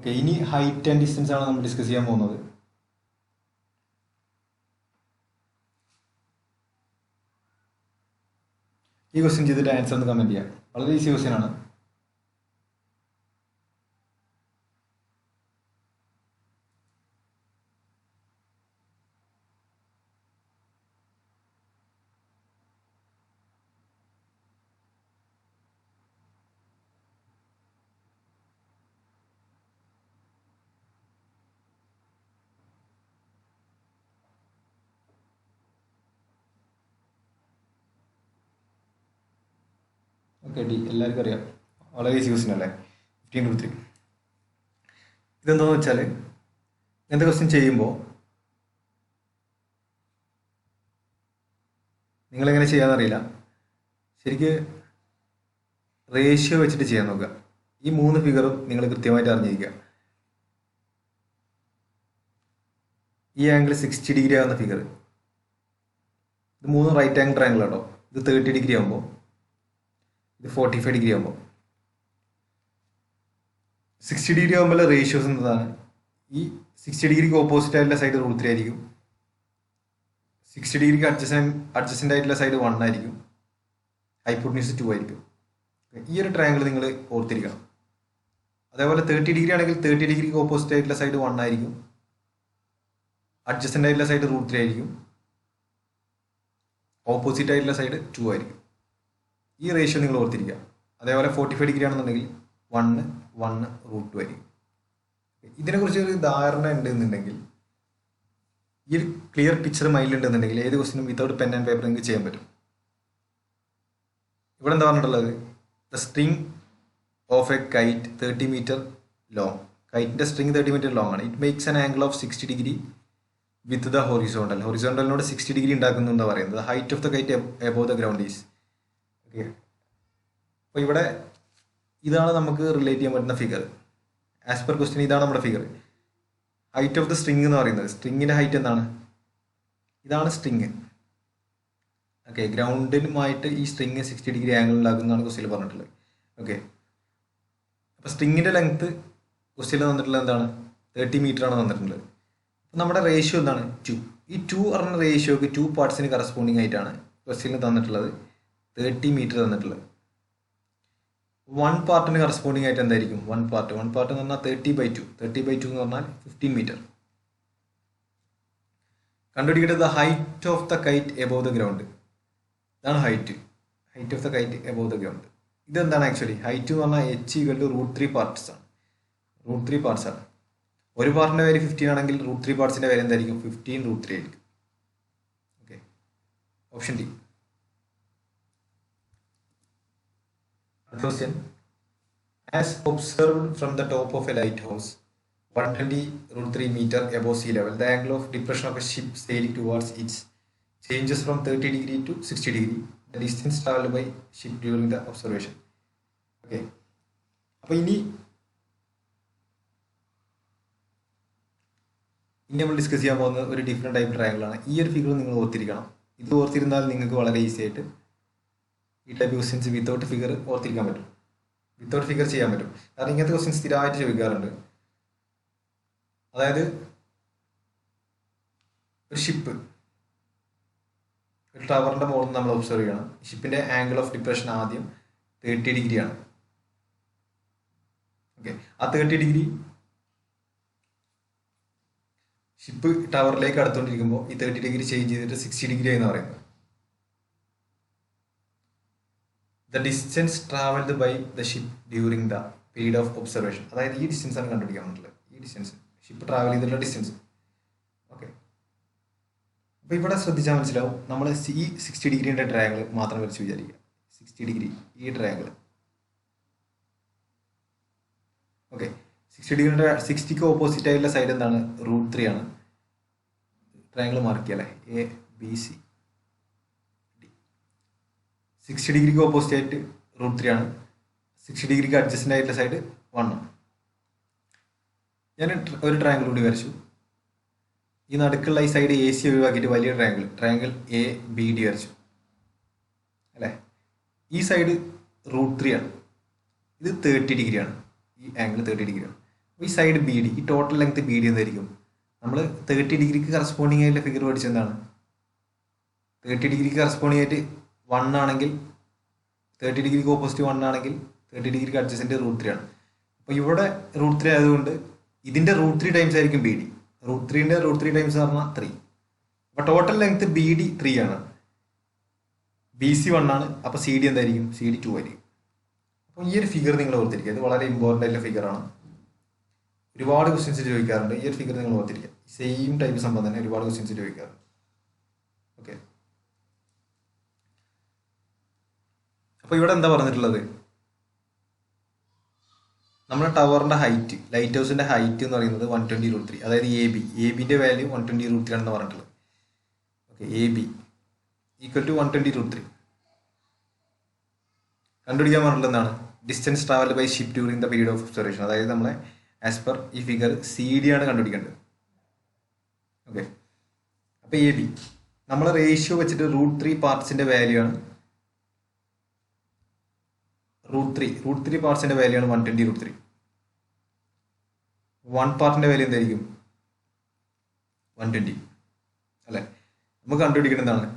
Okay, ഇനി height and distance ആണ് നമ്മൾ ഡിസ്കസ് ചെയ്യാൻ പോകുന്നത്. ഈ ക്വസ്റ്റ്യൻ ചെയ്തിട്ട് ആൻസർ ഒന്ന് കമൻറ്റ് ചെയ്യാം. വളരെ ഈസി ക്വസ്റ്റ്യൻ ആണ്. ഓക്കെ, ഡി എല്ലാവർക്കും അറിയാം. വളരെ ഈസി ക്വസ്റ്റ്യൻ അല്ലേ? 15/3. ഇതെന്താണെന്ന് വെച്ചാൽ ഇങ്ങനത്തെ ക്വസ്റ്റ്യൻ ചെയ്യുമ്പോൾ നിങ്ങളെങ്ങനെ ചെയ്യാമെന്നറിയില്ല. ശരിക്ക് റേഷ്യോ വെച്ചിട്ട് ചെയ്യാൻ നോക്കുക. ഈ 3 ഫിഗറും നിങ്ങൾ കൃത്യമായിട്ട് അറിഞ്ഞിരിക്കുക. ഈ ആംഗിൾ 60 ഡിഗ്രി ആകുന്ന ഫിഗർ, ഇത് 3 റൈറ്റ് ആംഗിൾ ട്രയാംഗിൾ ആണോ. ഇത് 30 ഡിഗ്രി ആകുമ്പോൾ, ഇത് 45 ഡിഗ്രി ആകുമ്പോൾ, 60 ഡിഗ്രി ആകുമ്പോൾ റേഷ്യോസ് എന്നതാണ്. ഈ 60 ഡിഗ്രിക്ക് ഓപ്പോസിറ്റ് ആയിട്ടുള്ള സൈഡ് √3 ആയിരിക്കും. 60 ഡിഗ്രിക്ക് അഡ്ജസ്റ്റൻ്റ് ആയിട്ടുള്ള സൈഡ് 1 ആയിരിക്കും. ഹൈപ്പോട്ടന്യൂസ് 2 ആയിരിക്കും. ഈ ഒരു ട്രയാംഗിൾ നിങ്ങൾ ഓർത്തിരിക്കണം. അതേപോലെ 30 ഡിഗ്രി ആണെങ്കിൽ 30 ഡിഗ്രിക്ക് ഓപ്പോസിറ്റ് ആയിട്ടുള്ള സൈഡ് 1 ആയിരിക്കും. അഡ്ജസ്റ്റൻ്റ് ആയിട്ടുള്ള സൈഡ് √3 ആയിരിക്കും. ഓപ്പോസിറ്റ് ആയിട്ടുള്ള സൈഡ് 2 ആയിരിക്കും. ഈ റേഷ്യോ നിങ്ങൾ ഓർത്തിരിക്കുക. അതേപോലെ 45 ഡിഗ്രി ആണെന്നുണ്ടെങ്കിൽ 1 1 √2 ആയിരിക്കും. ഇതിനെക്കുറിച്ച് ഒരു ധാരണ ഉണ്ടെന്നുണ്ടെങ്കിൽ, ഈ ഒരു ക്ലിയർ പിക്ചർ മൈൻഡിൽ ഉണ്ടെന്നുണ്ടെങ്കിൽ ഏത് ക്വസ്റ്റിനും വിത്തൗട്ട് പെൻ ആൻഡ് പേപ്പർ നിങ്ങൾക്ക് ചെയ്യാൻ പറ്റും. ഇവിടെ എന്താ പറഞ്ഞിട്ടുള്ളത്? The string of a kite 30 metre long. കൈറ്റിൻ്റെ സ്ട്രിങ് 30 മീറ്റർ ലോങ് ആണ്. It makes an angle of 60 degree with the horizontal. ഹൊറിസോണ്ടലിനോട് 60 ഡിഗ്രി ഉണ്ടാക്കുന്നു എന്താ പറയുന്നത്? Height of the kite above the ground is. Okay, അപ്പോൾ ഇവിടെ ഇതാണ് നമുക്ക് റിലേറ്റ് ചെയ്യാൻ പറ്റുന്ന ഫിഗർ. ആസ് പെർ ക്വസ്റ്റ്യൻ ഇതാണ് നമ്മുടെ figure. Height of the string എന്ന് പറയുന്നത്, സ്ട്രിങ്ങിൻ്റെ ഹൈറ്റ് എന്താണ്? ഇതാണ് സ്ട്രിങ്. ഓക്കെ, ഗ്രൗണ്ടിനുമായിട്ട് ഈ സ്ട്രിങ് 60 ഡിഗ്രി ആംഗിൾ ഉണ്ടാക്കുന്നതാണ് ക്വസ്റ്റ്യൻ പറഞ്ഞിട്ടുള്ളത്. ഓക്കെ, അപ്പോൾ സ്ട്രിങ്ങിൻ്റെ ലെങ്ത് ക്വസ്റ്റ്യനിൽ തന്നിട്ടുള്ളത് എന്താണ്? 30 മീറ്റർ ആണ് തന്നിട്ടുള്ളത്. അപ്പോൾ നമ്മുടെ റേഷ്യോ എന്താണ്? 2. ഈ 2 പറഞ്ഞ റേഷ്യോക്ക് 2 പാർട്സിന് കറസ്പോണ്ടിങ് ആയിട്ടാണ് ക്വസ്റ്റ്യനിൽ തന്നിട്ടുള്ളത് 30 മീറ്റർ തന്നിട്ടുള്ളത്. 1 പാർട്ടിന് കറസ്പോണ്ടിങ് ആയിട്ട് എന്തായിരിക്കും? 1 പാർട്ട് എന്ന് പറഞ്ഞാൽ 30/2. 30/2 എന്ന് പറഞ്ഞാൽ 15 മീറ്റർ. കണ്ടുപിടിക്കേണ്ടത് the height of the kite above the ground. ഇതാണ് height of the kite above the ground. ഇതെന്താണ് ആക്ച്വലി? ഹൈറ്റ് എന്ന് പറഞ്ഞാൽ h = √3 പാർട്സ് ആണ്. √3 പാർട്സ് ആണ്. ഒരു പാർട്ടിൻ്റെ വാല്യൂ 15 ആണെങ്കിൽ √3 പാർട്സിൻ്റെ വാല്യൂ എന്തായിരിക്കും? 15 √3 ആയിരിക്കും. Okay, option D. Question: as observed from the top of a lighthouse 120 √3 meter above sea level, the angle of depression of a ship sailing towards it changes from 30 degree to 60 degree. The distance traveled by ship during the observation. Okay, അപ്പോൾ ഇനി നമ്മൾ discuss ചെയ്യാൻ പോകുന്ന ഒരു different type triangle ആണ്. ഈ ഒരു figure നിങ്ങൾ ഓർത്തിരിക്കണം. ഇത് ഓർത്തിരുന്നാൽ നിങ്ങൾക്ക് വളരെ ഈസി ആയിട്ട് ഈ ടൈപ്പ് ക്വസ്റ്റ്യൻസ് വിത്തൗട്ട് ഫിഗർ ഓർത്തിരിക്കാൻ പറ്റും, വിത്തൗട്ട് ഫിഗർ ചെയ്യാൻ പറ്റും. കാരണം ഇങ്ങനത്തെ ക്വസ്റ്റ്യൻസ് സ്ഥിരമായിട്ട് ചോദിക്കാറുണ്ട്. അതായത് ഒരു ഷിപ്പ് ഒരു ടവറിൻ്റെ മുകളിൽ നമ്മൾ ഒബ്സർവ് ചെയ്യണം. ഷിപ്പിൻ്റെ ആംഗിൾ ഓഫ് ഡിപ്രഷൻ ആദ്യം 30 ഡിഗ്രിയാണ്. ഓക്കെ, ആ 30 ഡിഗ്രി ഷിപ്പ് ടവറിലേക്ക് അടുത്തുകൊണ്ടിരിക്കുമ്പോൾ ഈ 30 ഡിഗ്രി ചേഞ്ച് ചെയ്തിട്ട് 60 ഡിഗ്രി എന്ന് പറയുന്നത്. The distance travelled by the ship during the period of observation. അതായത് ഈ ഡിസ്റ്റൻസ് ആണ് കണ്ടുപിടിക്കാൻ പറ്റുള്ളത്. ഈ ഡിസ്റ്റൻസ് ഷിപ്പ് ട്രാവൽ ചെയ്തിട്ടുള്ള ഡിസ്റ്റൻസ്. ഓക്കെ, അപ്പോൾ ഇവിടെ ശ്രദ്ധിച്ചാൽ മനസ്സിലാവും. നമ്മൾ ഈ 60 ഡിഗ്രീൻ്റെ ട്രയാങ്കിൾ മാത്രം വരച്ച് വിചാരിക്കുക. 60 ഡിഗ്രി ഈ ട്രയാങ്കിൾ. ഓക്കെ, 60 ഡിഗ്രിയുടെ 60ക്ക് ഓപ്പോസിറ്റ് ആയിട്ടുള്ള സൈഡ് എന്താണ്? √3 ആണ്. ട്രയാങ്കിൾ മാർക്ക് ചെയ്യാം അല്ലേ? ABC. 60 ഡിഗ്രിക്ക് ഓപ്പോസിറ്റ് ആയിട്ട് √3 ആണ്. 60 ഡിഗ്രിക്ക് അഡ്ജസ്റ്റൻ്റ് ആയിട്ടുള്ള സൈഡ് 1 ആണ്. ഞാൻ ഒരു ട്രയാങ്കിൾ കൂടി വരച്ചു. ഈ നടുക്കുള്ള ഈ സൈഡ് AC ഒഴിവാക്കിയിട്ട് വലിയ ട്രയാങ്കിൾ ABD വരച്ചു അല്ലേ? ഈ സൈഡ് √3 ആണ്. ഇത് 30 ഡിഗ്രിയാണ്. ഈ ആംഗിൾ 30 ഡിഗ്രിയാണ്. ഈ സൈഡ് ബി ഡി, ഈ ടോട്ടൽ ലെങ്ത് ബി ഡി എന്തായിരിക്കും? നമ്മൾ 30 ഡിഗ്രിക്ക് കറസ്പോണ്ടിങ് ആയിട്ടുള്ള ഫിഗർ പഠിച്ചെന്താണ്? 30 ഡിഗ്രിക്ക് കറസ്പോണ്ടിങ് ആയിട്ട് 1 ആണെങ്കിൽ, 30 ഡിഗ്രിക്ക് ഓപ്പോസിറ്റ് 1 ആണെങ്കിൽ 30 ഡിഗ്രിക്ക് അഡ്ജസ്റ്റൻ്റ് √3 ആണ്. അപ്പോൾ ഇവിടെ √3 ആയതുകൊണ്ട് ഇതിൻ്റെ √3 ടൈംസ് ആയിരിക്കും ബി ഡി. √3ൻ്റെ √3 ടൈംസ് എന്ന് പറഞ്ഞാൽ 3. അപ്പോൾ ടോട്ടൽ ലെങ്ത് ബി ഡി 3 ആണ്, ബി സി 1 ആണ്. അപ്പോൾ സി ഡി എന്തായിരിക്കും? സി ഡി 2 ആയിരിക്കും. അപ്പോൾ ഈ ഒരു ഫിഗർ നിങ്ങൾ ഓർത്തിരിക്കുക, ഇത് വളരെ ഇമ്പോർട്ടൻ്റ് ആയിട്ടുള്ള ഫിഗറാണ്. ഒരുപാട് ക്വസ്റ്റ്യൻസ് ചോദിക്കാറുണ്ട്. ഈ ഒരു ഫിഗർ നിങ്ങൾ ഓർത്തിരിക്കുക. സെയിം ടൈപ്പ് സംഭവം തന്നെ ഒരുപാട് ക്വസ്റ്റ്യൻസ് ചോദിക്കാറുണ്ട്. ഓക്കെ, അപ്പോൾ ഇവിടെ എന്താ പറഞ്ഞിട്ടുള്ളത്? നമ്മുടെ ടവറിൻ്റെ ഹൈറ്റ്, ലൈറ്റ് ഹൗസിൻ്റെ ഹൈറ്റ് എന്ന് പറയുന്നത് 120 √3, അതായത് എ ബിൻ്റെ വാല്യൂ 120 √3 ആണെന്ന് പറഞ്ഞിട്ടുള്ളത്. Okay, A B equal to 120 √3. കണ്ടുപിടിക്കാൻ പറഞ്ഞിട്ടുള്ളത് എന്താണ്? Distance travelled by ship during the period of observation. അതായത് നമ്മളെ ആസ് പെർ ഈ ഫിഗർ സി ഡി ആണ് കണ്ടുപിടിക്കേണ്ടത്. ഓക്കെ, അപ്പോൾ എ ബി നമ്മളെ റേഷ്യോ വെച്ചിട്ട് √3 പാർട്സിൻ്റെ വാല്യൂ ആണ്. √3 പാർട്സിൻ്റെ വാല്യൂ ആണ് 120 √3. 1 പാർട്ടിൻ്റെ വാല്യൂ എന്തായിരിക്കും? 120 അല്ലേ? നമുക്ക് കണ്ടുപിടിക്കണം എന്താണ്?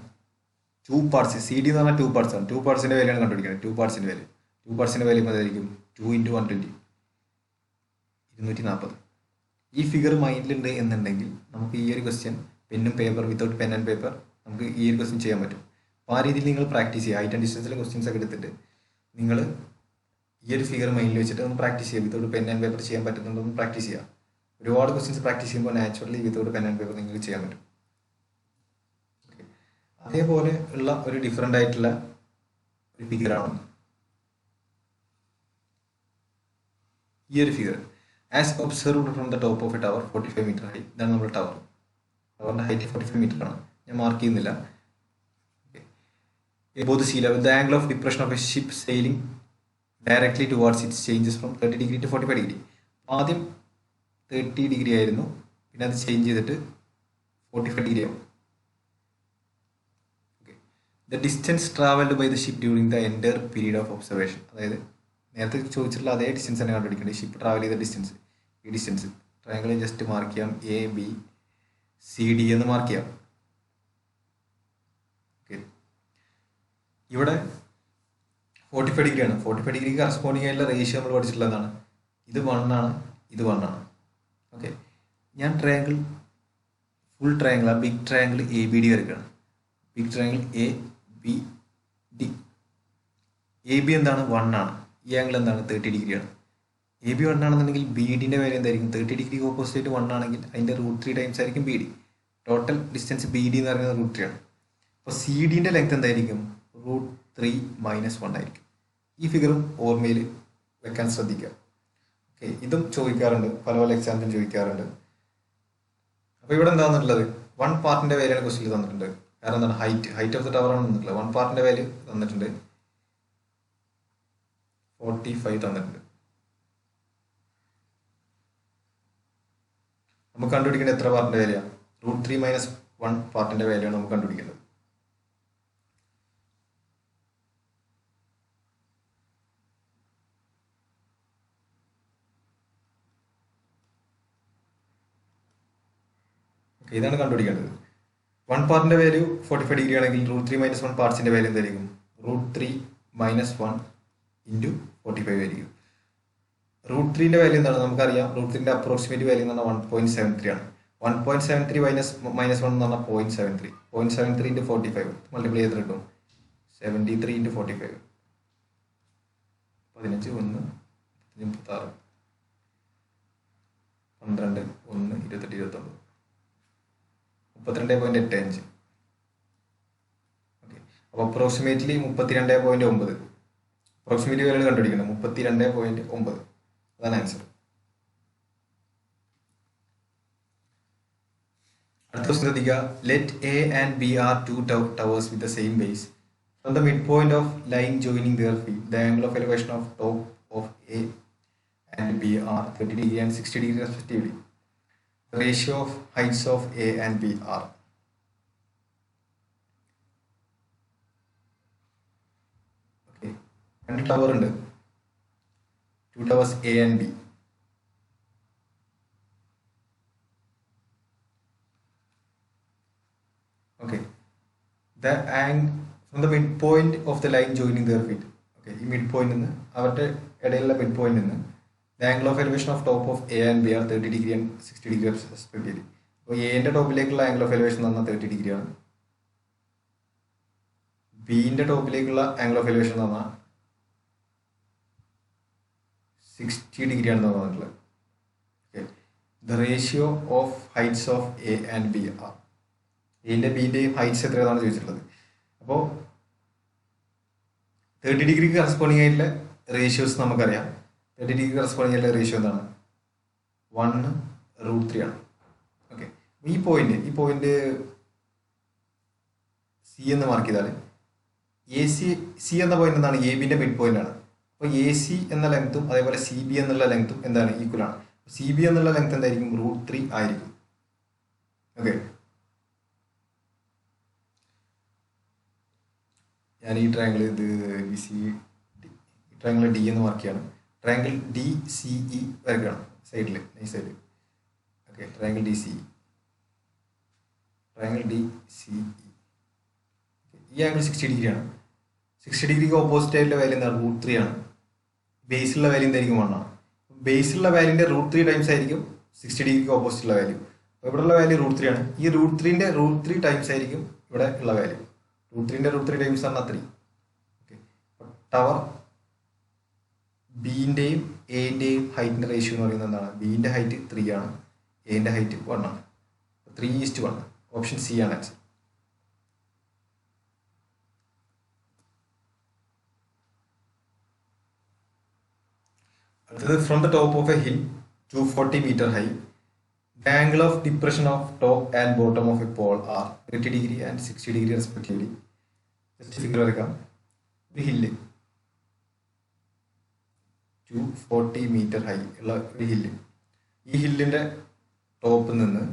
2 പാർട്സ്. സി ഡി എന്ന് പറഞ്ഞാൽ 2 പാർട്സ് ആണ്. 2 പാർട്സിൻ്റെ വാല്യൂ ആണ് കണ്ടുപിടിക്കുന്നത്. 2 പാർട്സിൻ്റെ വാല്യൂ എന്തായിരിക്കും? 2 × 120, 240. ഈ ഫിഗർ മൈൻഡിലുണ്ട് എന്നുണ്ടെങ്കിൽ നമുക്ക് ഈ ഒരു ക്വസ്റ്റ്യൻ പെന്നും paper, without pen and paper നമുക്ക് ഈ ഒരു ക്വസ്റ്റ്യൻ ചെയ്യാൻ പറ്റും. അപ്പോൾ ആ രീതിയിൽ നിങ്ങൾ പ്രാക്ടീസ് ചെയ്യുക. ഹൈറ്റ് ആൻഡ് ഡിസ്റ്റൻസിലെ ക്വസ്റ്റ്യൻസ് ഒക്കെ എടുത്തിട്ട് നിങ്ങൾ ഈ ഒരു ഫിഗർ മൈൻഡിൽ വെച്ചിട്ട് ഒന്ന് പ്രാക്ടീസ് ചെയ്യുക. വിത്തൗട്ട് പെൻ ആൻഡ് പേപ്പർ ചെയ്യാൻ പറ്റുന്നുണ്ടെന്ന് പ്രാക്ടീസ് ചെയ്യുക. ഒരുപാട് ക്വസ്റ്റ്യൻസ് പ്രാക്ടീസ് ചെയ്യുമ്പോൾ naturally without pen and paper നിങ്ങൾക്ക് ചെയ്യാൻ പറ്റും. അതേപോലെ ഉള്ള ഒരു ഡിഫറെൻ്റ് ആയിട്ടുള്ള ഒരു ഫിഗറാണ് ഈ ഒരു figure. As observed from the top of a tower 45 metre high. ഇതാണ് നമ്മുടെ ടവറിൻ്റെ ഹൈറ്റ് 45 മീറ്റർ ആണ്. ഞാൻ മാർക്ക് ചെയ്യുന്നില്ല. Above the sea level the angle of depression of a ship sailing directly towards its changes from 30 degree to 45 degree. ആദ്യം 30 degree ആയിരുന്നു, പിന്നെ അത് change ചെയ്തിട്ട് 45 ഡിഗ്രി ആവും. The distance travelled by the ship during the entire period of observation. അതായത് നേരത്തെ ചോദിച്ചിട്ടുള്ള അതേ ഡിസ്റ്റൻസ് തന്നെ കണ്ടുപിടിക്കേണ്ടത്. ഷിപ്പ് ട്രാവൽ ചെയ്ത ഡിസ്റ്റൻസ്, ഈ ഡിസ്റ്റൻസ് ട്രയാങ്കിളിൽ ജസ്റ്റ് മാർക്ക് ചെയ്യാം. എ ബി സി ഡി എന്ന് മാർക്ക് ചെയ്യാം. ഓക്കെ, ഇവിടെ 45 ഡിഗ്രി ആണ്. 45 ഡിഗ്രിക്ക് കറസ്പോണ്ടിങ് ആയിട്ടുള്ള റേഷ്യോ നമ്മൾ പഠിച്ചിട്ടുള്ളതാണ്. ഇത് 1 ആണ്, ഇത് 1 ആണ്. ഓക്കെ, ഞാൻ ട്രയാങ്കിൾ, ഫുൾ ട്രയാങ്കിൾ, ആ big triangle A B D വരയ്ക്കുകയാണ്. Big triangle A B D. A B എന്താണ്? 1 ആണ്. ഈ ആംഗിൾ എന്താണ്? 30 ഡിഗ്രിയാണ്. എ ബി 1 ആണെന്നുണ്ടെങ്കിൽ ബി ഡിൻ്റെ വാല്യൂ എന്തായിരിക്കും? 30 ഡിഗ്രിക്ക് ഓപ്പോസിറ്റ് 1 ആണെങ്കിൽ അതിൻ്റെ √3 ടൈംസ് ആയിരിക്കും B D. Total distance B D എന്ന് പറയുന്നത് √3 ആണ്. അപ്പോൾ സി ഡിൻ്റെ ലെങ്ത് എന്തായിരിക്കും? √3 - 1 ആയിരിക്കും. ഈ ഫിഗറും ഓർമ്മയിൽ വെക്കാൻ ശ്രദ്ധിക്കുക. ഓക്കെ, ഇതും ചോദിക്കാറുണ്ട്, പല എക്സാമ്പിളും ചോദിക്കാറുണ്ട്. അപ്പോൾ ഇവിടെ എന്താണെന്നുള്ളത് 1 പാർട്ടിൻ്റെ വാല്യൂആണ് ക്വസ്റ്റ്യൻ തന്നിട്ടുണ്ട്. കാരണം എന്താണ്? ഹൈറ്റ് ഓഫ് ദ ടവർ ആണ് തന്നിട്ടുള്ളത്. 1 പാർട്ടിൻ്റെ വാല്യൂ തന്നിട്ടുണ്ട്, 45 തന്നിട്ടുണ്ട്. നമുക്ക് കണ്ടുപിടിക്കേണ്ടത് എത്ര പാർട്ടിൻ്റെ വാല്യൂ? √3 - 1 പാർട്ടിൻ്റെ വാല്യൂ ആണ് നമുക്ക് കണ്ടുപിടിക്കേണ്ടത്. ഓക്കെ, ഇതാണ് കണ്ടുപിടിക്കേണ്ടത്. 1 പാർട്ടിൻ്റെ വാല്യൂ 45 ഡിഗ്രി ആണെങ്കിൽ √3 - 1 പാർട്സിൻ്റെ വാല്യൂ എന്തായിരിക്കും? √3 - 1 × 45 ആയിരിക്കും. √3ൻ്റെ വാല്യൂ എന്താണ്? നമുക്കറിയാം. √3ൻ്റെ അപ്രോക്സിമേറ്റ് വാല്യൂ എന്ന് പറഞ്ഞാൽ 1.73 ആണ്. 1.73 - -1 എന്ന് പറഞ്ഞാൽ 0.73. 0.73 × 45 മൾട്ടിപ്ലൈ ചെയ്തിട്ട് കിട്ടും 73 × 45. 15 1 36 12 1 28 29 32.85. ഓക്കെ, അപ്പോൾ അപ്രോക്സിമേറ്റ്ലി 32.9. അപ്രോക്സിമേറ്റ് വാല്യൂ കണ്ടുപിടിക്കണം. 32.9 അതാണ് ആൻസർ. അടുത്ത ശ്രദ്ധിക്കുക. Let A and B are 2 towers with the same base. From the mid point of line joining their feet the angle of elevation of top of A and B are 30 degree and 60 degree respectively. The ratio of heights of A and B are. Okay, രണ്ട് tower ഉണ്ട്. 2 towers A and B. the from the midpoint of the line joining their feet. Okay, ഈ mid point നിന്ന് അവരുടെ ഇടയിലുള്ള mid point നിന്ന് the angle of elevation of top of A and B are 30 degree and 60 degree respectively. അപ്പോൾ എന്റെ ടോപ്പിലേക്കുള്ള angle of elevation എന്ന് പറഞ്ഞാൽ 30 degree ആണ്. ബിന്റെ ടോപ്പിലേക്കുള്ള ആംഗിൾ ഓഫ് എലിവേഷൻ എന്ന് പറഞ്ഞാൽ 60 ഡിഗ്രി ആണെന്ന് പറഞ്ഞിട്ടുള്ളത്. Okay, the ratio of heights of A and B are. എന്റെ ബിന്റെയും ഹൈറ്റ്സ് എത്രയാണെന്നാണ് ചോദിച്ചിട്ടുള്ളത്. അപ്പോൾ 30 ഡിഗ്രിക്ക് കറസ്പോണ്ടിങ് ആയിട്ടുള്ള റേഷ്യോസ് നമുക്കറിയാം. 30 ഡിഗ്രി കറസ്പോണ്ടിങ് ആയിട്ടുള്ള റേഷ്യോ എന്താണ്? 1√3 ആണ്. ഓക്കെ, ഈ പോയിന്റ് സി എന്ന് മാർക്ക് ചെയ്താൽ സി എന്ന പോയിന്റ് എന്താണ്? എ ബിന്റെ മിഡ് പോയിന്റ് ആണ്. അപ്പോൾ എ സി എന്ന ലെങ്ത്തും അതേപോലെ സി ബി എന്നുള്ള ലെങ്ത്തും എന്താണ്? ഈക്വൽ ആണ്. സി ബി എന്നുള്ള ലെങ്ത് എന്തായിരിക്കും? √3 ആയിരിക്കും. ഓക്കെ, ഞാൻ ഈ ട്രയാങ്കിൾ ഇത് B C D, triangle D എന്ന് മാർക്ക് ചെയ്യാണ്. ട്രയാങ്കിൾ ഡി സി ഇ വരയ്ക്കണം സൈഡിൽ, ഈ side. Okay, triangle D C E, triangle D C E. ഈ ആംഗിൾ 60 ഡിഗ്രി ആണ്. 60 ഡിഗ്രിക്ക് ഓപ്പോസിറ്റ് ആയിട്ടുള്ള വാല്യൂ എന്താണ്? √3 ആണ്. ബേസിലുള്ള വാല്യൂ എന്തായിരിക്കും? 1 ആണ്. ബേസിലുള്ള വാല്യൂന്റെ √3 ടൈംസ് ആയിരിക്കും 60 ഡിഗ്രിക്ക് ഓപ്പോസിറ്റ് ഉള്ള വാല്യൂ. അപ്പോൾ ഇവിടെ ഉള്ള വാല്യൂ √3 ആണ്. ഈ √3ന്റെ √3 ടൈംസ് ആയിരിക്കും ഇവിടെ ഉള്ള വാല്യൂ. √3ന്റെ √3 ടൈംസ് ആണ് 3. ഓക്കെ, ടവർ ബിന്റെയും എന്റെയും ഹൈറ്റിന്റെ റേഷ്യോ എന്ന് പറയുന്നത് എന്താണ്? ബിന്റെ ഹൈറ്റ് 3 ആണ്, എന്റെ ഹൈറ്റ് 1 ആണ്. 3:1. ഓപ്ഷൻ സി ആണ് ആൻസർ. അടുത്തത്, from the top of a hill 240 metre high, the angle of depression of top and bottom of a pole are 30 degree and 60 degree respectively. Just figure വരയ്ക്കാം. ഒരു hill 240 metre high ഉള്ള ഒരു hill. ഈ ഹില്ലിന്റെ ടോപ്പിൽ നിന്ന്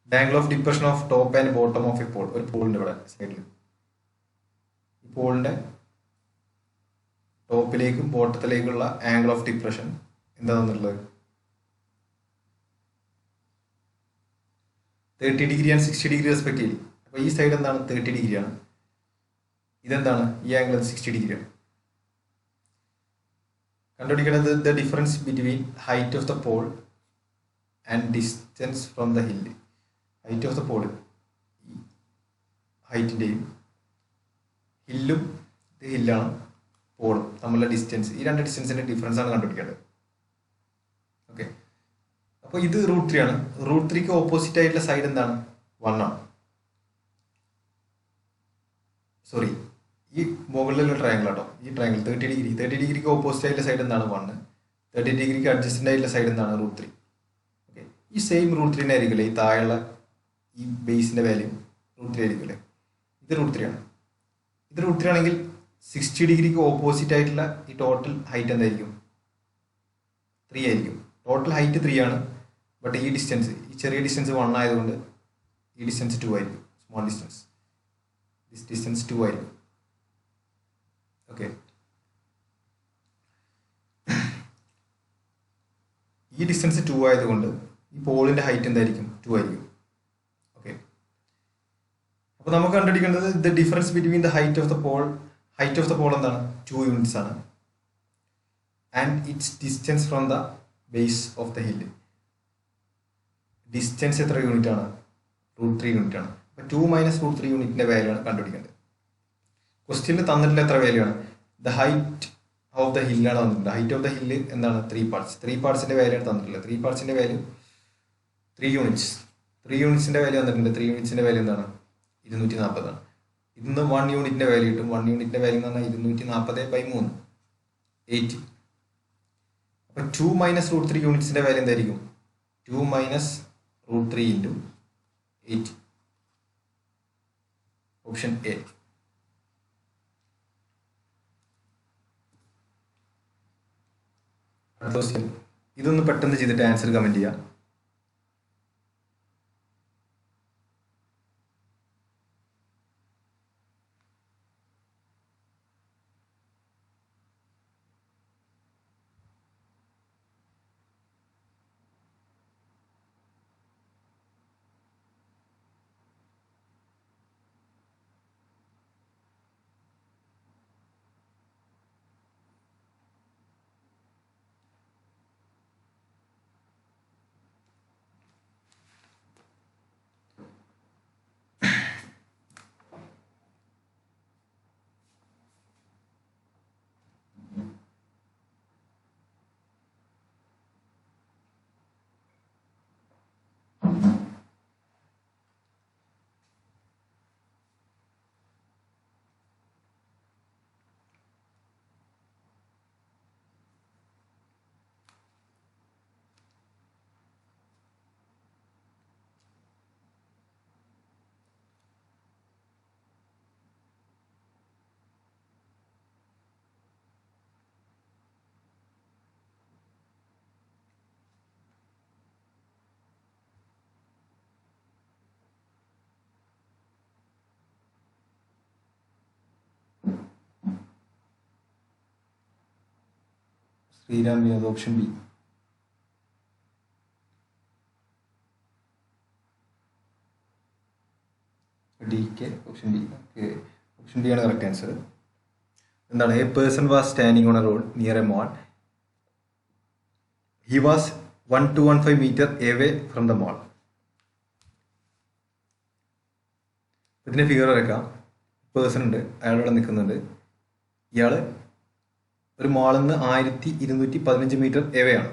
the angle of depression of top and bottom of a pole, ഒരു പോളിന്റെ ഇവിടെ സൈഡിൽ, ഈ പോളിന്റെ ടോപ്പിലേക്കും ബോട്ടത്തിലേക്കുള്ള ആംഗിൾ ഓഫ് ഡിപ്രഷൻ എന്താ തന്നിട്ടുള്ളത്? 30 ഡിഗ്രി ആൻഡ് 60 ഡിഗ്രി റെസ്പെക്റ്റീവ്ലി. അപ്പോൾ ഈ സൈഡ് എന്താണ്? 30 ഡിഗ്രി ആണ്. ഇതെന്താണ്? ഈ ആംഗിൾ 60 ഡിഗ്രി ആണ്. കണ്ടുപിടിക്കേണ്ടത് the difference between height of the pole and distance from the hill. Height of the pole, ഈ ഹൈറ്റിൻ്റെയും ഹില്ലും, ഇത് ഹില്ലാണ്, പോളും തമ്മിലുള്ള ഡിസ്റ്റൻസ്, ഈ രണ്ട് ഡിസ്റ്റൻസിന്റെ ഡിഫറൻസ് ആണ് കണ്ടുപിടിക്കേണ്ടത്. ഓക്കെ, അപ്പോൾ ഇത് √3 ആണ്. √3ക്ക് ഓപ്പോസിറ്റ് ആയിട്ടുള്ള സൈഡ് എന്താണ്? 1 ആണ്. സോറി, ഈ മുകളിലുള്ള ട്രയാങ്കിൾ ആട്ടോ. ഈ ട്രയാങ്കിൾ 30 ഡിഗ്രിക്ക് ഓപ്പോസിറ്റ് ആയിട്ടുള്ള സൈഡ് എന്താണ്? 1. 30 ഡിഗ്രിക്ക് അഡ്ജസ്റ്റൻ്റ് ആയിട്ടുള്ള സൈഡ് എന്താണ്? √3. ഓക്കെ, ഈ സെയിം √3 ആയിരിക്കില്ലേ ഈ താഴെയുള്ള ഈ ബേസിന്റെ വാല്യൂ? √3 ആയിരിക്കില്ലേ? ഇത് √3 ആണ്. ഇത് √3 ആണെങ്കിൽ 60 ഡിഗ്രിക്ക് ഓപ്പോസിറ്റ് ആയിട്ടുള്ള ഈ ടോട്ടൽ ഹൈറ്റ് എന്തായിരിക്കും? 3 ആയിരിക്കും. ടോട്ടൽ ഹൈറ്റ് 3 ആണ്. ബട്ട് ഈ ഡിസ്റ്റൻസ്, ഈ ചെറിയ ഡിസ്റ്റൻസ് 1 ആയതുകൊണ്ട് ഈ ഡിസ്റ്റൻസ് 2 ആയിരിക്കും. സ്മോൾ ഡിസ്റ്റൻസ്, ദിസ് ഡിസ്റ്റൻസ് 2 ആയിരിക്കും. ഓക്കെ, ഈ ഡിസ്റ്റൻസ് 2 ആയതുകൊണ്ട് ഈ പോളിന്റെ ഹൈറ്റ് എന്തായിരിക്കും? 2 ആയിരിക്കും. ഓക്കെ, അപ്പോൾ നമുക്ക് കണ്ടുപിടിക്കേണ്ടത് the difference between the height of the pole. Height of the pole എന്താണ്? 2 യൂണിറ്റ്സ് ആണ്. And its distance from the base of the hill. Distance എത്ര യൂണിറ്റ് ആണ്? √3 യൂണിറ്റ് ആണ്. അപ്പോൾ 2 - √3 യൂണിറ്റിന്റെ വാല്യൂ ആണ് കണ്ടുപിടിക്കേണ്ടത്. ക്വസ്റ്റ്യനിൽ തന്നിട്ടുള്ള എത്ര വാല്യൂ ആണ്? ദ ഹൈറ്റ് ഓഫ് ദ ഹില്ലാണ് തന്നിട്ടുണ്ട്. ഹൈറ്റ് ഓഫ് ദ ഹില്ല് എന്താണ്? 3 പാർട്സ്. 3 പാർട്സിന്റെ വാല്യൂ ആണ് തന്നിട്ടുള്ളത്. 3 പാർട്സിന്റെ വാല്യൂ 3 യൂണിറ്റ്സ്. 3 യൂണിറ്റ്സിന്റെ വാല്യൂ തന്നിട്ടുണ്ട്. 3 യൂണിറ്റ്സിന്റെ വാല്യൂ എന്താണ്? 240 ആണ്. ഇന്ന് 1 യൂണിറ്റിന്റെ വാല്യൂ കിട്ടും. 1 യൂണിറ്റിന്റെ വാല്യൂ എന്ന് പറഞ്ഞാൽ 240/3, 80. അപ്പൊ 2 - √3 യൂണിറ്റ്സിന്റെ വാല്യൂ എന്തായിരിക്കും? 2 - √3 × 80. Option A. അടുത്ത ക്വസ്റ്റ്യൻ, ഇതൊന്ന് പെട്ടെന്ന് ചെയ്തിട്ട് ആൻസർ കമന്റ് ചെയ്യാം. Sriram Vinod option B. DK option B. Option B ആണ് കറക്റ്റ് ആൻസർ. എന്താണ്? A person was standing on a road near a mall. He was 1215 metre away from the mall. ഇതിന്റെ figure വരക്കാം. Person ഉണ്ട്, അയാളവിടെ നിൽക്കുന്നുണ്ട്. ഇയാൾ ഒരു മാളിൽ നിന്ന് 1215 മീറ്റർ എവേ ആണ്.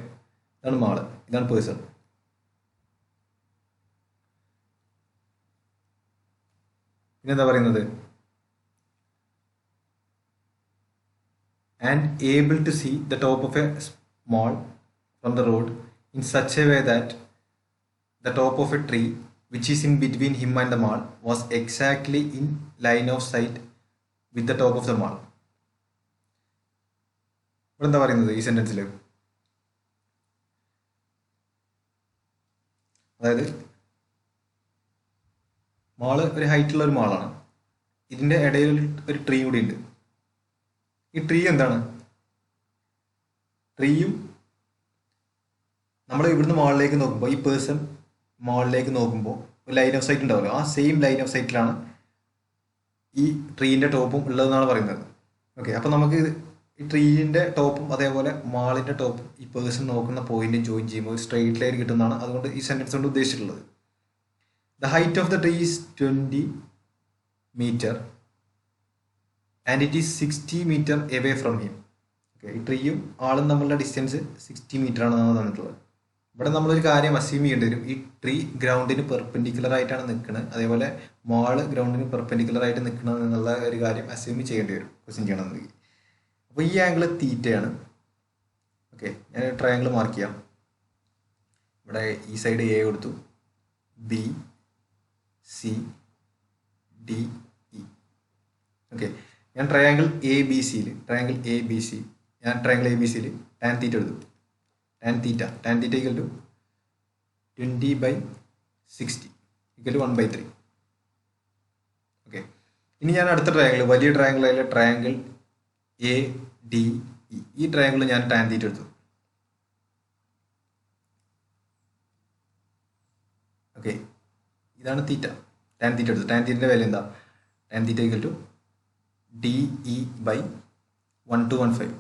ഇതാണ് മാള്, ഇതാണ് പേഴ്സൺ. പിന്നെന്താ പറയുന്നത്? And able to see the top of a mall from the road in such a way that the top of a tree which is in between him and the mall was exactly in line of sight with the top of the mall. ഇവിടെ എന്താ പറയുന്നത് ഈ സെന്റൻസിൽ? അതായത് mall ഒരു ഹൈറ്റുള്ള ഒരു മാളാണ്. ഇതിന്റെ ഇടയിൽ ഒരു ട്രീ കൂടി ഉണ്ട്. ഈ ട്രീ എന്താണ്? ട്രീയും നമ്മൾ ഇവിടുന്ന് മാളിലേക്ക് നോക്കുമ്പോൾ, ഈ പേഴ്സൺ മാളിലേക്ക് നോക്കുമ്പോൾ ഒരു ലൈൻ ഓഫ് സൈറ്റ് ഉണ്ടാവുമല്ലോ, ആ സെയിം ലൈൻ ഓഫ് സൈറ്റിലാണ് ഈ ട്രീൻ്റെ ടോപ്പും ഉള്ളതെന്നാണ് പറയുന്നത്. ഓക്കെ, അപ്പോൾ നമുക്ക് ഈ ട്രീൻ്റെ ടോപ്പും അതേപോലെ മാളിൻ്റെ ടോപ്പും ഈ പേഴ്സൺ നോക്കുന്ന പോയിന്റും ജോയിൻ ചെയ്യുമ്പോൾ ഒരു സ്ട്രെയിറ്റ് ലൈൻ കിട്ടുന്നതാണ്. അതുകൊണ്ട് ഈ സെൻറ്റൻസ് കൊണ്ട് ഉദ്ദേശിച്ചിട്ടുള്ളത് the height of the tree is 20 metre and it is 60 metre away from him. Okay, ഈ ട്രീയും ആളും തമ്മിലുള്ള ഡിസ്റ്റൻസ് 60 മീറ്റർ ആണെന്നാണ് തന്നിട്ടുള്ളത്. ഇവിടെ നമ്മളൊരു കാര്യം അസ്യൂം ചെയ്യേണ്ടി വരും. ഈ ട്രീ ഗ്രൗണ്ടിന് പെർപെൻഡിക്കുലർ ആയിട്ടാണ് നിൽക്കുന്നത്, അതേപോലെ മാള് ഗ്രൗണ്ടിന് പെർപെൻഡിക്കുലർ ആയിട്ട് നിൽക്കണം എന്നുള്ള ഒരു കാര്യം അസ്യൂം ചെയ്യേണ്ടി വരും ക്വസ്റ്റ്യൻ ചെയ്യണമെന്നുണ്ടെങ്കിൽ. അപ്പോൾ ഈ ആംഗിൾ തീറ്റയാണ്. ഓക്കെ, ഞാൻ ട്രയാംഗിൾ മാർക്ക് ചെയ്യാം. ഇവിടെ ഈ സൈഡ് എ കൊടുത്തു, B C D E. Okay, ഞാൻ ട്രയാംഗിൾ എ ബി സിയിൽ ടാൻ തീറ്റ എടുത്തു. tan theta equal to 20/60 equal to 1/3. Okay, ഇനി ഞാൻ അടുത്ത ട്രയാംഗിൾ, വലിയ ട്രയാംഗിൾ ആയ ട്രയാംഗിൾ എ ഡി ഇ, ഈ ട്രയാംഗിൾ ഞാൻ ടാൻ തീറ്റ എടുത്തു. ഓക്കെ, ഇതാണ് തീറ്റ. ടാൻ തീറ്റ എടുത്തു. ടാൻ തീറ്റയുടെ വാല്യൂ എന്താ? Tan theta equal to DE/1215.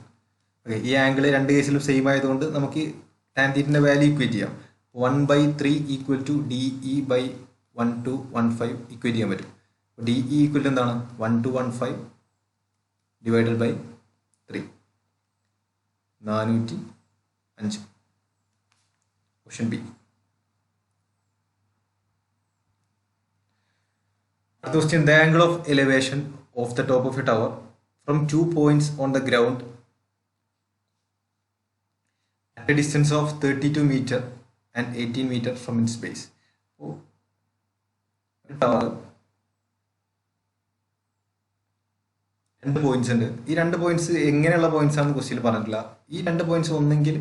Okay, ഈ ആംഗിൾ രണ്ട് കേസിലും സെയിം ആയതുകൊണ്ട് നമുക്ക് ടാൻ തീറ്റിൻ്റെ വാല്യൂ ഇക്വേറ്റ് ചെയ്യാം. 1/3 ഈക്വൽ ടു DE/1215 ഇക്വേറ്റ് ചെയ്യാൻ പറ്റും. DE ഈക്വൽ ടു എന്താണ്? 1215 ഡിവൈഡഡ് ബൈ 3, 405. Option B. അടുത്ത question, the angle of elevation of the top of a tower from 2 points on the ground at a distance of 32 meter and 18 meter from its base. അപ്പോൾ tower രണ്ട് points ഉണ്ട്. ഈ രണ്ട് points എങ്ങനെയുള്ള points ആണെന്ന് question പറഞ്ഞിട്ടില്ല. ഈ രണ്ട് പോയിന്റ്സ് ഒന്നെങ്കിൽ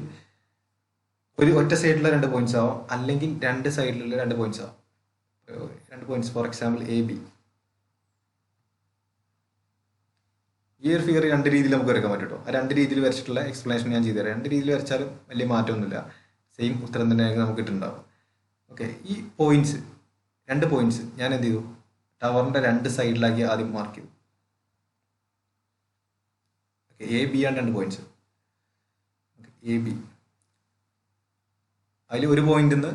ഒരു ഒറ്റ സൈഡിലുള്ള രണ്ട് പോയിന്റ്സ് ആവാം, അല്ലെങ്കിൽ രണ്ട് സൈഡിലുള്ള രണ്ട് പോയിന്റ്സ് ആവാം. രണ്ട് points for example A B. ഈ ഒരു ഫിഗർ രണ്ട് രീതിയിൽ നമുക്ക് വരയ്ക്കാൻ പറ്റും കേട്ടോ. ആ രണ്ട് രീതിയിൽ വരച്ചിട്ടുള്ള എക്സ്പ്ലനേഷൻ ഞാൻ ചെയ്തുതരാം. രണ്ട് രീതിയിൽ വരച്ചാലും വലിയ മാറ്റമൊന്നുമില്ല, സെയിം ഉത്തരം തന്നെയായിരിക്കും നമുക്ക് കിട്ടുന്നുണ്ടാവും. ഓക്കെ, ഈ പോയിന്റ്സ്, രണ്ട് പോയിന്റ്സ് ഞാൻ എന്ത് ചെയ്തു? ടവറിൻ്റെ രണ്ട് സൈഡിലാക്കി ആദ്യം മാർക്ക് ചെയ്തു. ഓക്കെ, എ ബി ആണ് രണ്ട് പോയിന്റ്സ്. Okay, A B. അതിൽ ഒരു പോയിന്റ് നിന്ന്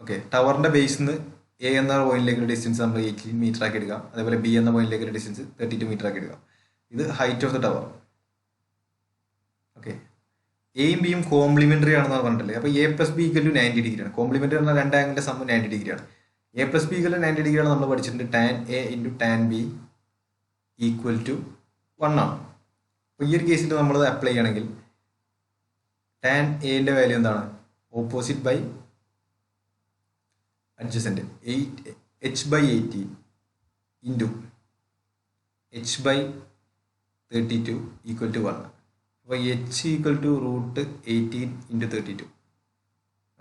ഓക്കെ, ടവറിൻ്റെ ബേസിൽ നിന്ന് എ എന്ന പോയിന്റിലേക്കുള്ള ഡിസ്റ്റൻസ് നമ്മൾ 18 മീറ്റർ ആക്കി എടുക്കാം. അതേപോലെ ബി എന്ന പോയിന്റിലേക്കുള്ള ഡിസ്റ്റൻസ് 32 മീറ്റർ ആക്കി എടുക്കാം. ഇത് height of the tower. Okay, എയും ബിയും കോംപ്ലിമെന്ററി ആണെന്നാണ് പറഞ്ഞിട്ടില്ലേ. അപ്പോൾ A+B ഈക്വൽ ടു 90 ഡിഗ്രിയാണ്. കോംപ്ലിമെന്ററി എന്ന രണ്ട് ആംഗിളിന്റെ സം 90 ഡിഗ്രിയാണ്. A+B ഈക്വൽ ടു 90 ഡിഗ്രിയാണ് നമ്മൾ പഠിച്ചിട്ടുണ്ട്. tan A into tan B equal to 1 ആണ്. അപ്പോൾ ഈ ഒരു കേസിൽ നമ്മൾ അപ്ലൈ ചെയ്യണമെങ്കിൽ tan Aന്റെ വാല്യൂ എന്താണ്? Opposite by adjacent, h/80 into h/32 equal to 1. അപ്പോൾ h equal to √18 into 32.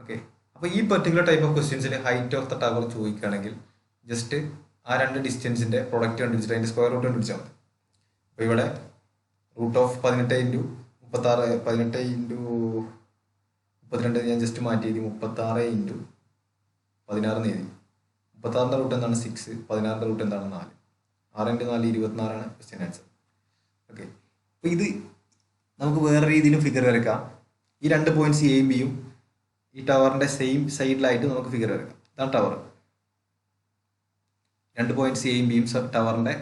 Okay, അപ്പോൾ ഈ പെർട്ടിക്കുലർ ടൈപ്പ് ഓഫ് ക്വസ്റ്റ്യൻസിൽ ഹൈറ്റ് ഓഫ് ദ ടവർ ചോദിക്കുകയാണെങ്കിൽ ജസ്റ്റ് ആ രണ്ട് ഡിസ്റ്റൻസിൻ്റെ പ്രൊഡക്റ്റ് കണ്ടുപിടിച്ചിട്ട് അതിൻ്റെ സ്ക്വയർ റൂട്ട് കണ്ടുപിടിച്ചാൽ മതി. അപ്പോൾ ഇവിടെ റൂട്ട് ഓഫ് 18 ഇൻറ്റു 36, 18 ഇൻറ്റു 32 ഞാൻ ജസ്റ്റ് മാറ്റി എഴുതി, 36 ഇൻറ്റു 16 എഴുതി. 36ൻ്റെ റൂട്ട് എന്താണ് 6, 16ൻ്റെ റൂട്ട് എന്താണ് 4, 6 ഇൻറ്റു 4 24 ക്വസ്റ്റ്യൻ ആൻസർ. ഓക്കെ, അപ്പോൾ ഇത് നമുക്ക് വേറെ രീതിയിലും ഫിഗർ വരയ്ക്കാം. ഈ രണ്ട് പോയിന്റ്സ് എയും ബിയും ഈ ടവറിൻ്റെ സെയിം സൈഡിലായിട്ട് നമുക്ക് ഫിഗർ വരയ്ക്കാം. ഇതാണ് ടവർ. രണ്ട് പോയിന്റ്സ് എയും ബിയും ടവറിൻ്റെ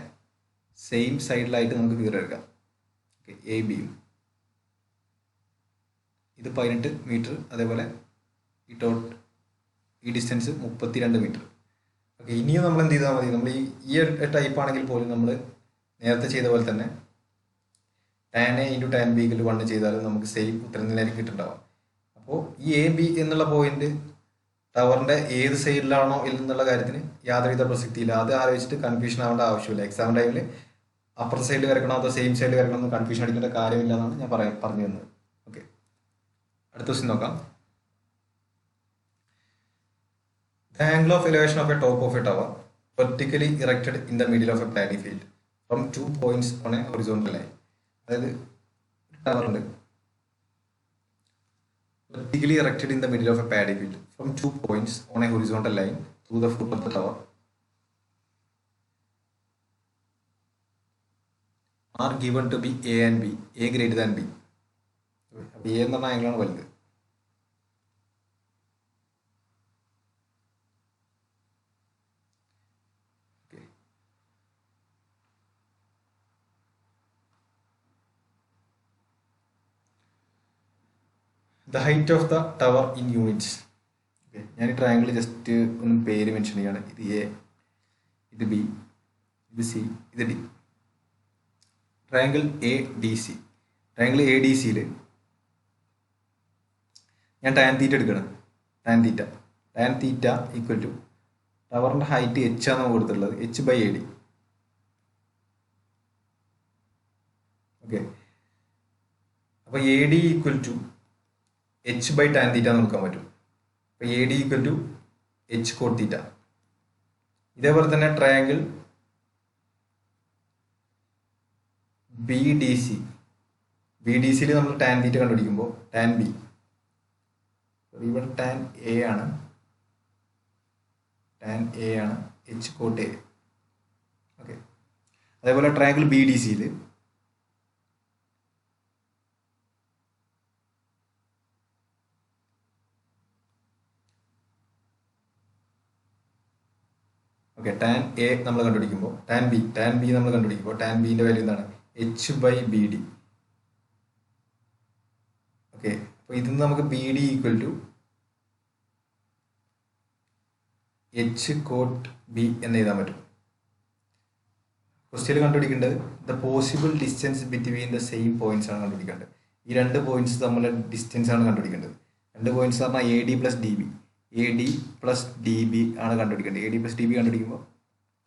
സെയിം സൈഡിലായിട്ട് നമുക്ക് ഫിഗർ വരയ്ക്കാം. ഓക്കെ, എ ബിയും ഇത് 18 മീറ്റർ, അതേപോലെ ഈ ഡിസ്റ്റൻസ് 32 മീറ്റർ. ഓക്കെ, ഇനിയും നമ്മൾ എന്ത് ചെയ്താൽ മതി, നമ്മൾ ഈ ടൈപ്പ് ആണെങ്കിൽ പോലും നമ്മൾ നേരത്തെ ചെയ്ത പോലെ തന്നെ tan A into tan B = 1 ചെയ്താൽ നമുക്ക് സെയിം ഉത്തരം തന്നെയായിരിക്കും കിട്ടുന്നുണ്ടാവുക. അപ്പോൾ ഈ എ ബി എന്നുള്ള പോയിന്റ് ടവറിൻ്റെ ഏത് സൈഡിലാണോ എന്നുള്ള കാര്യത്തിന് യാതൊരുവിധ പ്രസക്തിയില്ല. അത് ആലോചിച്ചിട്ട് കൺഫ്യൂഷൻ ആവേണ്ട ആവശ്യമില്ല. എക്സാം ടൈമിൽ അപ്പുറത്തെ സൈഡിൽ വരക്കണോ അതോ സെയിം സൈഡിൽ വരക്കണോ എന്ന് കൺഫ്യൂഷൻ അടിക്കേണ്ട കാര്യമില്ല എന്നാണ് ഞാൻ പറഞ്ഞു തന്നത്. ഓക്കെ, അടുത്ത ക്വസ്റ്റ്യൻ നോക്കാം. The angle of elevation of a top of a tower vertically erected in the middle of a paddy field from 2 points on a horizontal line. അതായത് ടവർ ഉണ്ട്, vertically erected in the middle of a paddy field from 2 points on a horizontal line through the foot of the tower are given to be A and B, A greater than B. അപ്പോൾ A എന്ന് പറഞ്ഞ ആംഗിളാണ് വലുത്. The height of the tower in units. Okay, ഞാൻ ഈ triangle just ഒന്ന് പേര് mention ചെയ്യാണ്. ഇത് എ, ഇത് ബി, ഇത് സി, ഇത് D. Triangle A D C. Triangle A D സിയിൽ ഞാൻ ടാൻ തീറ്റ എടുക്കണം. ടാൻ തീറ്റ ഈക്വൽ ടു ടവറിൻ്റെ ഹൈറ്റ് എച്ച് ആണ് നമുക്ക് കൊടുത്തിട്ടുള്ളത്, h/AD. ഓക്കെ, അപ്പോൾ A D equal to h/tan theta നോക്കാൻ പറ്റും. അപ്പോൾ A D equal to h cot theta. ഇതേപോലെ തന്നെ ട്രയാങ്കിൾ ബി ഡി സിയിൽ നമ്മൾ ടാൻ തീറ്റ കണ്ടുപിടിക്കുമ്പോൾ ടാൻ ബി, ഇവിടെ ടാൻ എ ആണ് h cot A. ഓക്കെ, അതേപോലെ ട്രയാങ്കിൾ ബി ഡി സിയിൽ ഓക്കെ ടാൻ എ നമ്മൾ കണ്ടുപിടിക്കുമ്പോൾ ടാൻ ബി നമ്മൾ കണ്ടുപിടിക്കുമ്പോൾ ടാൻ ബിൻ്റെ വാല്യൂ എന്താണ് h/BD. ഓക്കെ, അപ്പോൾ ഇതിൽ നിന്ന് നമുക്ക് B D equal to h cot B എന്ന് എഴുതാൻ പറ്റും. ക്വസ്റ്റ്യൻ കണ്ടുപിടിക്കേണ്ടത് the possible distance between the same points ആണ് കണ്ടുപിടിക്കേണ്ടത്. ഈ രണ്ട് പോയിന്റ്സ് തമ്മിലുള്ള ഡിസ്റ്റൻസ് ആണ് കണ്ടുപിടിക്കേണ്ടത്. രണ്ട് പോയിന്റ്സ് പറഞ്ഞാൽ A D plus D B, AD plus DB ആണ് കണ്ടുപിടിക്കേണ്ടത്. AD plus DB കണ്ടുപിടിക്കുമ്പോൾ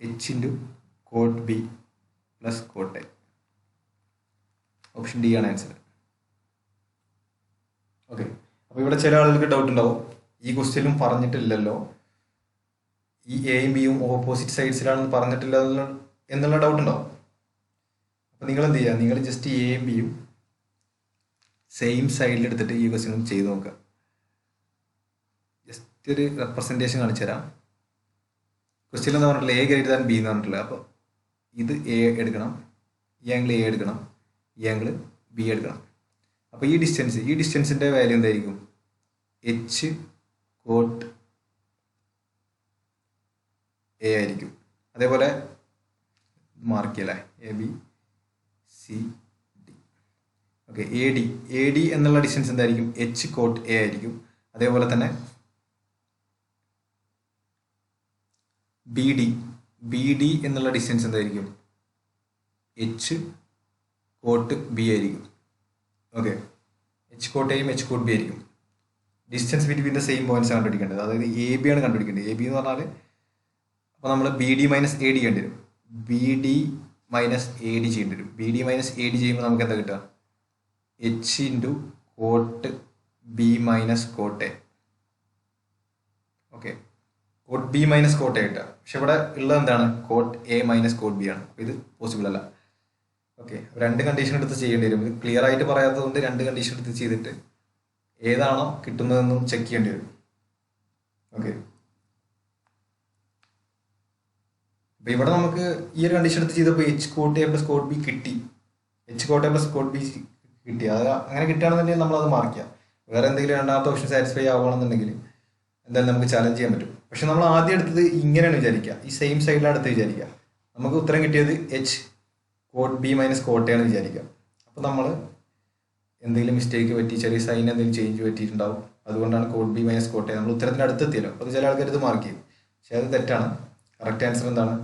h into coat B plus coat A. Option D ആണ് ആൻസർ. ഓക്കെ, അപ്പോൾ ഇവിടെ ചില ആളുകൾക്ക് ഡൗട്ട് ഉണ്ടാവും, ഈ ക്വസ്റ്റ്യനും പറഞ്ഞിട്ടില്ലല്ലോ, ഈ എയും ബിയും ഓപ്പോസിറ്റ് സൈഡ്സിലാണെന്ന് പറഞ്ഞിട്ടില്ല എന്നുള്ള ഡൗട്ട് ഉണ്ടാവും. അപ്പോൾ നിങ്ങൾ എന്ത് ചെയ്യുക, നിങ്ങൾ ജസ്റ്റ് എയും ബിയും സെയിം സൈഡിലെടുത്തിട്ട് ഈ ക്വസ്റ്റ്യൻ ചെയ്ത് നോക്കുക. ജസ്റ്റ് ഒരു റെപ്രസെൻറ്റേഷൻ കാണിച്ചു തരാം. ക്വസ്റ്റ്യൻ എന്ന് പറഞ്ഞിട്ടില്ല എ ഗ്രേറ്റർ ദാൻ ബി എന്ന് പറഞ്ഞിട്ടില്ല. അപ്പോൾ ഇത് എ എടുക്കണം, ഈ ആംഗിൾ എ എടുക്കണം, ഈ ആംഗിൾ ബി എടുക്കണം. അപ്പോൾ ഈ ഡിസ്റ്റൻസിൻ്റെ വാല്യൂ എന്തായിരിക്കും, h cot A ആയിരിക്കും. അതേപോലെ മാർക്ക് ചെയ്യല്ലേ, ABCD. ഓക്കെ, AD എന്നുള്ള ഡിസ്റ്റൻസ് എന്തായിരിക്കും, h cot A ആയിരിക്കും. അതേപോലെ തന്നെ BD എന്നുള്ള ഡിസ്റ്റൻസ് എന്തായിരിക്കും, h cot B ആയിരിക്കും. Okay, h cot Aയും h cot B ആയിരിക്കും. Distance between the same points ആണ് കണ്ടുപിടിക്കേണ്ടത്. അതായത് AB ആണ് കണ്ടുപിടിക്കേണ്ടത്. AB എന്ന് പറഞ്ഞാൽ അപ്പോൾ നമ്മൾ BD മൈനസ് AD ചെയ്യേണ്ടി വരും. BD മൈനസ് AD ചെയ്യേണ്ടി വരും. BD മൈനസ് AD ചെയ്യുമ്പോൾ നമുക്ക് എന്താ കിട്ടുക, h into cot B minus cot A. Okay, cot B minus cot A കിട്ടുക. പക്ഷെ ഇവിടെ ഉള്ളത് എന്താണ്? Cot A minus cot B ആണ്. അപ്പോൾ ഇത് പോസിബിൾ അല്ല. ഓക്കെ, രണ്ട് കണ്ടീഷൻ എടുത്ത് ചെയ്യേണ്ടി വരും. ഇത് ക്ലിയർ ആയിട്ട് പറയാത്തത് കൊണ്ട് രണ്ട് കണ്ടീഷൻ എടുത്ത് ചെയ്തിട്ട് ഏതാണോ കിട്ടുന്നതെന്നും ചെക്ക് ചെയ്യേണ്ടി വരും. ഓക്കെ, അപ്പോൾ ഇവിടെ നമുക്ക് ഈ ഒരു കണ്ടീഷൻ എടുത്ത് ചെയ്തപ്പോൾ H cot A plus cot B കിട്ടി. H cot A plus cot B കിട്ടി. അത് അങ്ങനെ കിട്ടുകയാണെന്നുണ്ടെങ്കിൽ നമ്മളത് മാർക്ക് ചെയ്യാം. വേറെ എന്തെങ്കിലും രണ്ടാമത്തെ ഓപ്ഷൻ സാറ്റിസ്ഫൈ ആവുകയാണെന്നുണ്ടെങ്കിൽ എന്തായാലും നമുക്ക് ചാലഞ്ച് ചെയ്യാൻ പറ്റും. പക്ഷെ നമ്മൾ ആദ്യം എടുത്തത് ഇങ്ങനെയാണ് വിചാരിക്കുക, ഈ സെയിം സൈഡിലാണ് എടുത്ത് വിചാരിക്കുക. നമുക്ക് ഉത്തരം കിട്ടിയത് H cot B minus cot A ആണ് വിചാരിക്കുക. അപ്പോൾ നമ്മൾ എന്തെങ്കിലും മിസ്റ്റേക്ക് പറ്റി, ചെറിയ സൈൻ എന്തെങ്കിലും ചേഞ്ച് പറ്റിയിട്ടുണ്ടാവും. അതുകൊണ്ടാണ് cot B minus cot A. നമ്മൾ ഉത്തരത്തിന് അടുത്തെത്തിയല്ലോ. അപ്പോൾ ചില ആൾക്കാർ ഇത് മാർക്ക് ചെയ്യും. പക്ഷേ അത് തെറ്റാണ്. കറക്റ്റ് ആൻസർ എന്താണ്?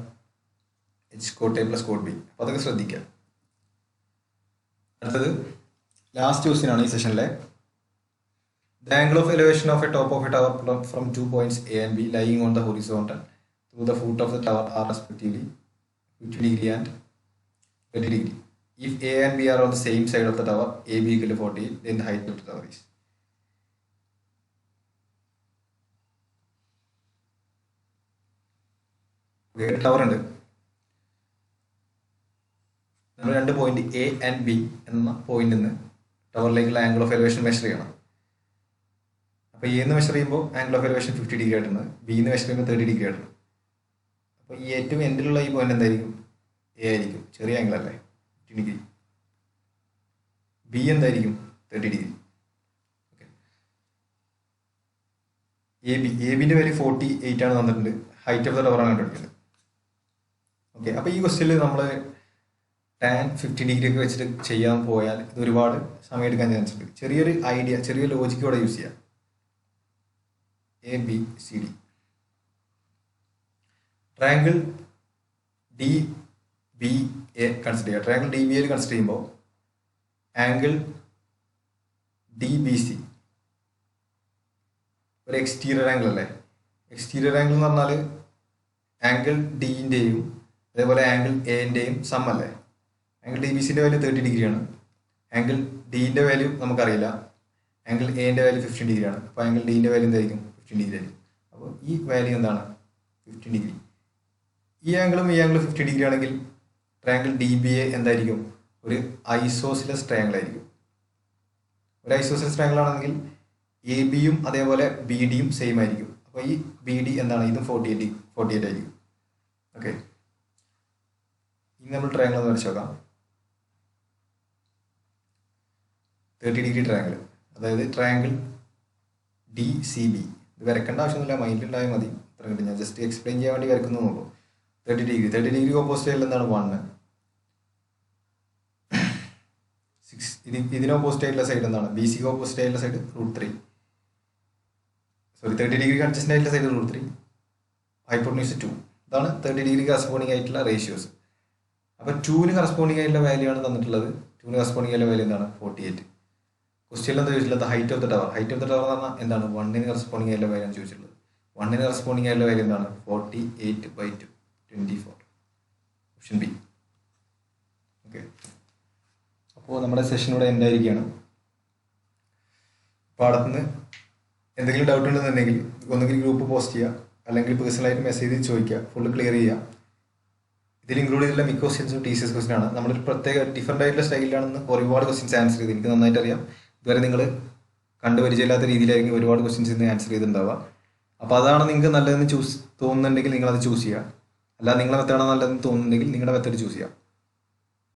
H cot A plus cot B. അപ്പോൾ അതൊക്കെ ശ്രദ്ധിക്കുക. അടുത്തത് ലാസ്റ്റ് ക്വസ്റ്റ്യൻ ആണ് ഈ സെഷനിലെ. The angle of elevation of a top of a tower from 2 points A and B lying on the horizontal through the foot of the tower are respectively 50 degree and 30 degree. If A and B are on the same side of the tower, AB equal to 40, then the height of the tower is. Tower ഉണ്ട്. നമ്മൾ രണ്ട് point A and B എന്ന പോയിന്റിൽ നിന്ന് ടവറിലേക്കുള്ള angle of elevation measure ചെയ്യണം. അപ്പോൾ എന്ന് measure ചെയ്യുമ്പോൾ ആംഗിൾ ഓഫ് എലിവേഷൻ 50 ഡിഗ്രി ആയിട്ടുണ്ട്. ബിന്ന് മെഷർ ചെയ്യുമ്പോൾ 30 ഡിഗ്രി ആയിട്ടുണ്ട്. അപ്പോൾ ഈ ഏറ്റവും എൻഡിലുള്ള ഈ പോയിന്റ് എന്തായിരിക്കും? എ ആയിരിക്കും. ചെറിയ ആംഗിൾ അല്ലേ, 50 ഡിഗ്രി. ബി എന്തായിരിക്കും? 30 ഡിഗ്രി. ഓക്കെ, എ ബിൻ്റെ വാല്യൂ 48 ആണ് തന്നിട്ടുണ്ട്. ഹൈറ്റ് ഓഫ് ദ ടവർ ആണ് കണ്ടുപിടിക്കുന്നത്. ഓക്കെ, അപ്പോൾ ഈ ക്വസ്റ്റ്യനിൽ നമ്മൾ ടാൻ 50 ഡിഗ്രി ഒക്കെ വെച്ചിട്ട് ചെയ്യാൻ പോയാൽ ഇത് ഒരുപാട് സമയം എടുക്കാൻ ചാൻസ് ഉണ്ട്. ചെറിയൊരു ഐഡിയ, ചെറിയൊരു ലോജിക്ക് ഇവിടെ യൂസ് ചെയ്യാം. A B C D triangle D B A consider ചെയ്യുക. ട്രയാങ്കിൾ ഡി ബി എയിൽ കൺസിഡർ ചെയ്യുമ്പോൾ ആംഗിൾ ഡി ബി സി ഒരു എക്സ്റ്റീരിയർ ആംഗിൾ അല്ലേ. എക്സ്റ്റീരിയർ ആംഗിൾ എന്ന് പറഞ്ഞാൽ ആംഗിൾ ഡിൻ്റെയും അതേപോലെ ആംഗിൾ എൻ്റെയും സം അല്ലേ. ആംഗിൾ ഡി ബി സിൻ്റെ വാല്യൂ 30 ഡിഗ്രിയാണ്. ആംഗിൾ ഡിൻ്റെ വാല്യൂ നമുക്കറിയില്ല. ആംഗിൾ എൻ്റെ വാല്യൂ 15 ഡിഗ്രിയാണ്. അപ്പോൾ ആംഗിൾ ഡിൻ്റെ വാല്യൂ എന്തായിരിക്കും? 15 ഡിഗ്രി ആയിരിക്കും. അപ്പോൾ ഈ വാല്യൂ എന്താണ്? 15 ഡിഗ്രി. ഈ ആംഗിളും ഈ ആംഗിളും 50 ഡിഗ്രി ആണെങ്കിൽ ട്രയാങ്കിൾ ഡി ബി എ എന്തായിരിക്കും? ഒരു ഐസോസിലസ് ട്രയാങ്കിൾ ആയിരിക്കും. ഒരു ഐസോസിലസ് ട്രയാങ്കിൾ ആണെങ്കിൽ എ ബിയും അതേപോലെ ബി ഡിയും സെയിം ആയിരിക്കും. അപ്പോൾ ഈ ബി ഡി എന്താണ്? ഇതും 48 ആയിരിക്കും. ഓക്കെ, ഇനി നമ്മൾ ട്രയാങ്കിൾ ഒന്ന് വരച്ച് നോക്കാം. 30 ഡിഗ്രി ട്രയാങ്കിൾ, അതായത് ട്രയാങ്കിൾ ഡി സി ബി. ഇത് വരക്കേണ്ട ആവശ്യമൊന്നുമില്ല, മൈൻഡിലുണ്ടായാൽ മതി. ഇത്ര കിട്ടും. ഞാൻ ജസ്റ്റ് എക്സ്പ്ലെയിൻ ചെയ്യാൻ വേണ്ടി വരക്കുന്നുള്ളൂ. 30 ഡിഗ്രി ഓപ്പോസിറ്റ് സൈഡിൽ എന്താണ്? 1. ഇതിന് ഓപ്പോസിറ്റ് ആയിട്ടുള്ള സൈഡ് എന്താണ്? ബി സിക്ക് ഓപ്പോസിറ്റ് ആയിട്ടുള്ള സൈഡ് √3. സോറി, 30 ഡിഗ്രി അഡ്ജസ്റ്റൻ്റ് ആയിട്ടുള്ള സൈഡ് √3. ഹൈപ്പോട്ടന്യൂസ് 2. ഇതാണ് 30 ഡിഗ്രി കറസ്പോണ്ടിങ് ആയിട്ടുള്ള റേഷ്യോസ്. അപ്പോൾ 2ന് കറസ്പോണ്ടിങ് ആയിട്ടുള്ള വാല്യൂ ആണ് തന്നിട്ടുള്ളത്. 2ന് കറസ്പോണ്ടിങ് ആയിട്ടുള്ള വാല്യൂ എന്താണ്? 48. ക്വസ്റ്റ്യൻ എന്താ ചോദിച്ചിട്ടുള്ളത്? Height of the tower. Height of the tower എന്ന് പറഞ്ഞാൽ എന്താണ്? 1ന് കറസ്പോണ്ടിങ് ആയിട്ടുള്ള വാല്യൂ ആണ് ചോദിച്ചിട്ടുള്ളത്. 1ന് കറസ്പോണ്ടിങ് ആയിട്ടുള്ള വാല്യൂ എന്താണ്? 48/2, 24. Option B. ഓക്കെ, അപ്പോൾ നമ്മുടെ സെഷൻ ഇവിടെ എന്തായിരിക്കുകയാണ്. പാടത്തുനിന്ന് എന്തെങ്കിലും ഡൗട്ട് ഉണ്ടെന്നുണ്ടെങ്കിൽ ഒന്നെങ്കിൽ ഗ്രൂപ്പ് പോസ്റ്റ് ചെയ്യുക, അല്ലെങ്കിൽ പേഴ്സണലായിട്ട് മെസ്സേജ് ചോദിക്കുക. ഫുള്ള് ക്ലിയർ ചെയ്യുക. ഇതിൽ ഇൻക്ലൂഡ് ചെയ്തിട്ടുള്ള മിക്ക ക്വസ്റ്റ്യൻസും TCS ക്വസ്റ്റ്യൻ ആണ്. നമ്മളൊരു പ്രത്യേക ഡിഫറൻ്റ് ആയിട്ടുള്ള സ്റ്റൈലിലാണെന്ന് ഒരുപാട് ക്വസ്റ്റ്യൻസ് ആൻസർ ചെയ്ത് എനിക്ക് നന്നായിട്ട് അറിയാം. ഇതുവരെ നിങ്ങൾ കണ്ടുപരിചയമില്ലാത്ത രീതിയിലായിരിക്കും ഒരുപാട് ക്വസ്റ്റ്യൻസ് ഇന്ന് ആൻസർ ചെയ്തിട്ടുണ്ടാവുക. അപ്പോൾ അതാണ് നിങ്ങൾക്ക് നല്ലതെന്ന് തോന്നുന്നുണ്ടെങ്കിൽ നിങ്ങളത് ചൂസ് ചെയ്യുക. അല്ല നിങ്ങളുടെ മെത്തേഡാണ് നല്ലതെന്ന് തോന്നുന്നുണ്ടെങ്കിൽ നിങ്ങളുടെ മെത്തേഡ് ചൂസ് ചെയ്യാം.